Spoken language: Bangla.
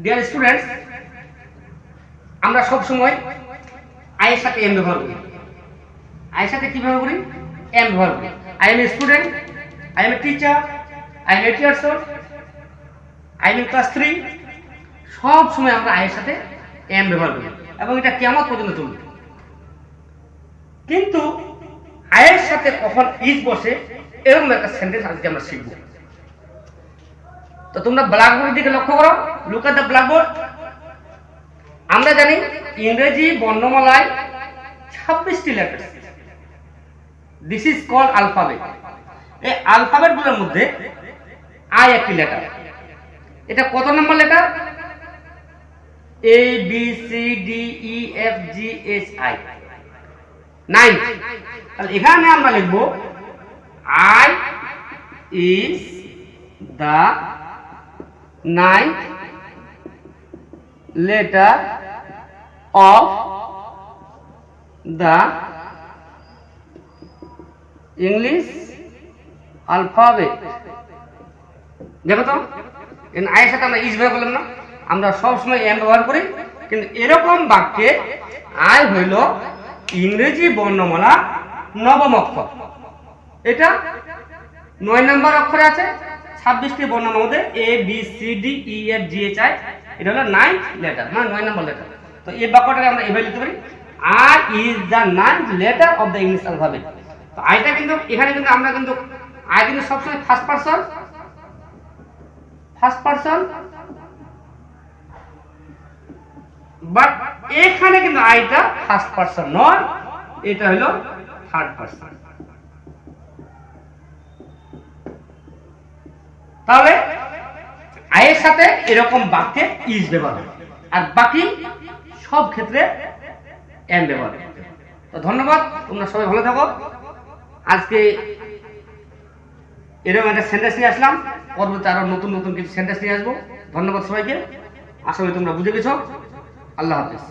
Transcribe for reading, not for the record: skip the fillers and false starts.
ডিয়ার স্টুডেন্টস, আমরা সব সময় আই এর সাথে এম ব্যবহার করি। আই এর সাথে কি ব্যবহার করি? এম ব্যবহার করি। I M a student, I M a teacher, I am 8 years old, I am in class 3। সব সময় আমরা আই এর সাথে এম ব্যবহার করি এবং এটা কিয়ামত পর্যন্ত চলবে। কিন্তু আই এর সাথে কখন ইজ বসে এরকম একটা সেন্টেন্স আজকে আমরা শিখব। তো তোমরা ব্ল্যাকবোর্ডের দিকে লক্ষ্য করো। Look at the blackboard. আমরা জানি ইংরেজি বর্ণমালায় 26টি letter. This is called alphabet. এই অ্যালফাবেট গুলোর মধ্যে আই একটি লেটার। এটা কত number letter? A B C D E F G H I, 9। তাহলে এখানে আমরা লিখব I is the 9th letter of the English alphabet। দেখো তো, আয়ের সাথে আমরা ইজ ব্যবহার করলাম না, আমরা সবসময় এম ব্যবহার করি। কিন্তু এরকম বাক্যে আই হইল ইংরেজি বর্ণমালা 9ম অক্ষর। এটা 9 নম্বর অক্ষরে আছে। 26টি বর্ণমালার মধ্যে A B C D E F G H I, এটা হলো 9th লেটার, মানে 9 নম্বর লেটার। তো এই বাক্যটাকে আমরা এভাবে লিখতে পারি, I is the 9th letter of the English alphabet। তো আইটা কিন্তু এখানে কিন্তু আমরা কিন্তু আই কিন্তু সবসময় ফার্স্ট পারসন, বাট এখানে কিন্তু আইটা ফার্স্ট পারসন নয়, এটা হলো থার্ড পারসন। তাহলে আয়ের সাথে এরকম বাক্যে ইজ ব্যবহার হয়, আর বাকি সব ক্ষেত্রে এম ব্যবহার। তো ধন্যবাদ, তোমরা সবাই ভালো থাকো। আজকে এরকম একটা সেন্টেন্স নিয়ে আসলাম, পরবর্তী আরো নতুন নতুন কিছু সেন্টেন্স নিয়ে আসবো। ধন্যবাদ সবাইকে, আশা করি তোমরা বুঝে গেছো। আল্লাহ হাফেজ।